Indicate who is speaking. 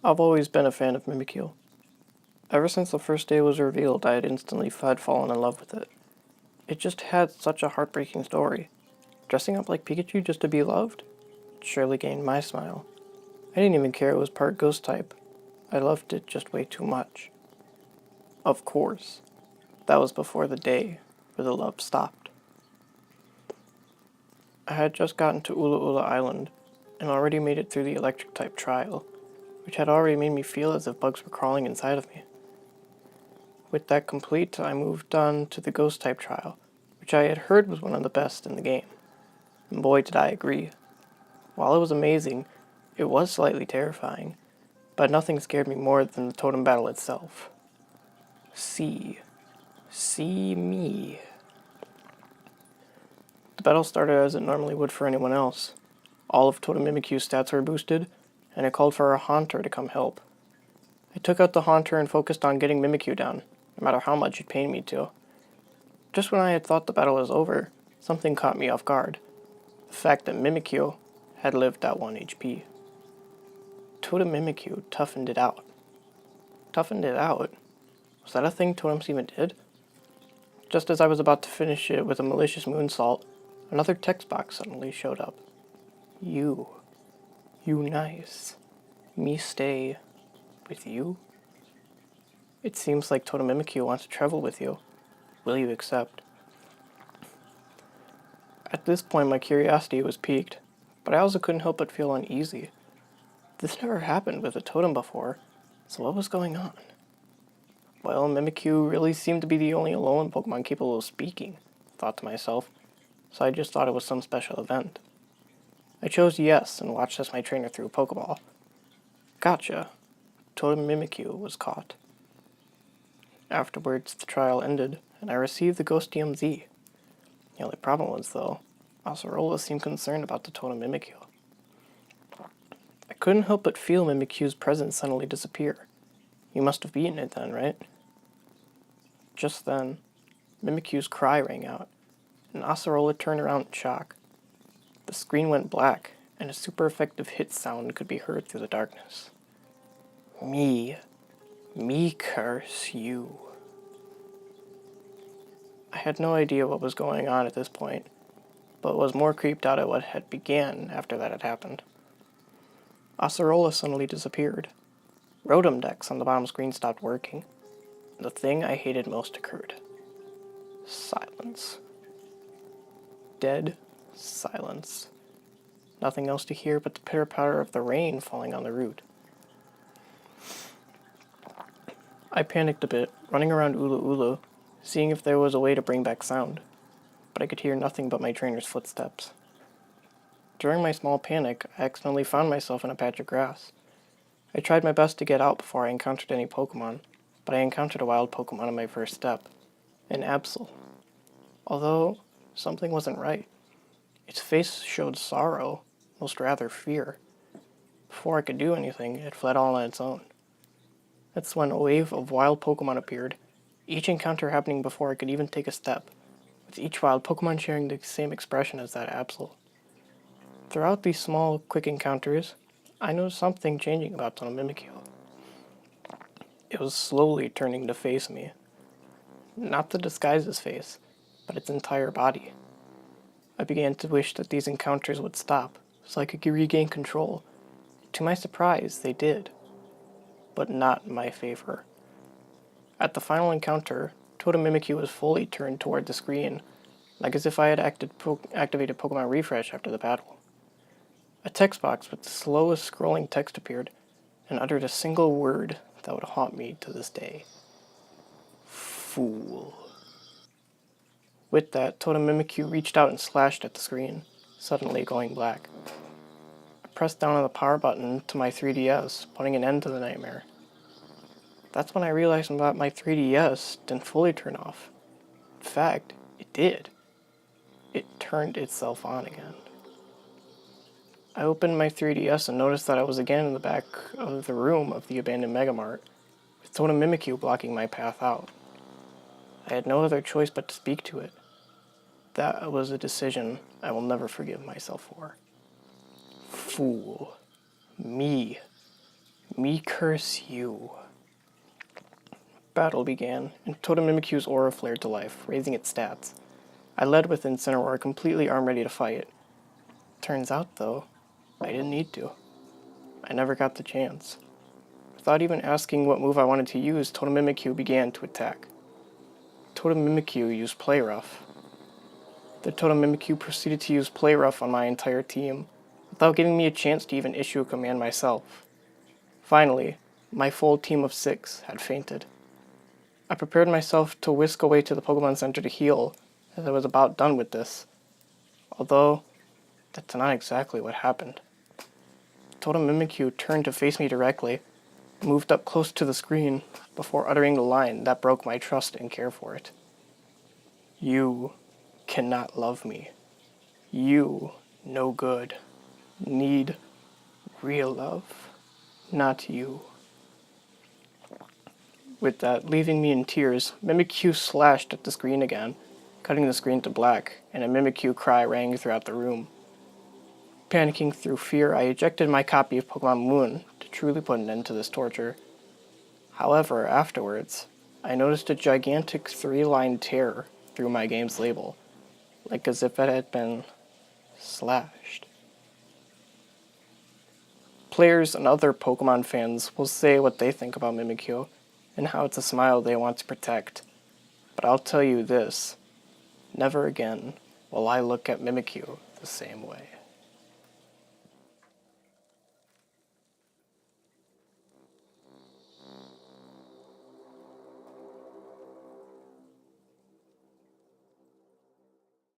Speaker 1: I've always been a fan of Mimikyu. Ever since the first day was revealed, I had fallen in love with it. It just had such a heartbreaking story. Dressing up like Pikachu just to be loved? It surely gained my smile. I didn't even care it was part ghost type. I loved it just way too much. Of course, that was before the day where the love stopped. I had just gotten to Ula Ula Island and already made it through the electric type trial, which had already made me feel as if bugs were crawling inside of me. With that complete, I moved on to the ghost type trial, which I had heard was one of the best in the game. And boy did I agree. While it was amazing, it was slightly terrifying, but nothing scared me more than the totem battle itself. See me. The battle started as it normally would for anyone else. All of Totem Mimikyu's stats were boosted, and it called for a Haunter to come help. I took out the Haunter and focused on getting Mimikyu down, no matter how much it pained me to. Just when I had thought the battle was over, something caught me off guard. The fact that Mimikyu had lived at 1 HP. Totem Mimikyu toughened it out. Toughened it out? Was that a thing totems even did? Just as I was about to finish it with a malicious moonsault, another text box suddenly showed up. You nice. Me stay with you? It seems like Totem Mimikyu wants to travel with you. Will you accept? At this point my curiosity was piqued, but I also couldn't help but feel uneasy. This never happened with a totem before, so what was going on? Well, Mimikyu really seemed to be the only Alolan Pokemon capable of speaking, I thought to myself, so I just thought it was some special event. I chose yes and watched as my trainer threw a Pokeball. Gotcha. Totem Mimikyu was caught. Afterwards, the trial ended, and I received the Ghost DMZ. The only problem was, though, Acerola seemed concerned about the Totem Mimikyu. I couldn't help but feel Mimikyu's presence suddenly disappear. You must have beaten it then, right? Just then, Mimikyu's cry rang out, and Acerola turned around in shock. The screen went black, and a super effective hit sound could be heard through the darkness. Me curse you. I had no idea what was going on at this point, but was more creeped out at what had began after that had happened. Acerola suddenly disappeared. Rotom Dex on the bottom screen stopped working. The thing I hated most occurred. Silence. Dead silence. Nothing else to hear but the pitter-patter of the rain falling on the root. I panicked a bit, running around Ula Ula, seeing if there was a way to bring back sound, but I could hear nothing but my trainer's footsteps. During my small panic, I accidentally found myself in a patch of grass. I tried my best to get out before I encountered any Pokemon, but I encountered a wild Pokemon on my first step, an Absol. Although, something wasn't right. Its face showed sorrow, most rather fear. Before I could do anything, it fled all on its own. That's when a wave of wild Pokemon appeared, each encounter happening before I could even take a step, with each wild Pokemon sharing the same expression as that Absol. Throughout these small, quick encounters, I noticed something changing about Totem Mimikyu. It was slowly turning to face me. Not the disguise's face, but its entire body. I began to wish that these encounters would stop, so I could regain control. To my surprise, they did. But not in my favor. At the final encounter, Totem Mimikyu was fully turned toward the screen, like as if I had activated Pokemon Refresh after the battle. A text box with the slowest scrolling text appeared, and uttered a single word that would haunt me to this day. Fool. With that, Totem Mimikyu reached out and slashed at the screen, suddenly going black. I pressed down on the power button to my 3DS, putting an end to the nightmare. That's when I realized that my 3DS didn't fully turn off. In fact, it did. It turned itself on again. I opened my 3DS and noticed that I was again in the back of the room of the abandoned Megamart, with Totem Mimikyu blocking my path out. I had no other choice but to speak to it. That was a decision I will never forgive myself for. Fool. Me Me curse you. Battle began, and Totem Mimikyu's aura flared to life, raising its stats. I led with Incineroar, completely armed ready to fight. Turns out, though, I didn't need to. I never got the chance. Without even asking what move I wanted to use, Totem Mimikyu began to attack. Totem Mimikyu used Play Rough. The Totem Mimikyu proceeded to use Play Rough on my entire team, without giving me a chance to even issue a command myself. Finally, my full team of 6 had fainted. I prepared myself to whisk away to the Pokemon Center to heal, as I was about done with this. Although, that's not exactly what happened. Totem Mimikyu turned to face me directly, moved up close to the screen, before uttering the line that broke my trust and care for it. You cannot love me. You, no good, need real love, not you. With that leaving me in tears, Mimikyu slashed at the screen again, cutting the screen to black, and a Mimikyu cry rang throughout the room. Panicking through fear, I ejected my copy of Pokemon Moon to truly put an end to this torture. However, afterwards, I noticed a gigantic 3-line tear through my game's label, like as if it had been slashed. Players and other Pokemon fans will say what they think about Mimikyu, and how it's a smile they want to protect. But I'll tell you this, never again will I look at Mimikyu the same way.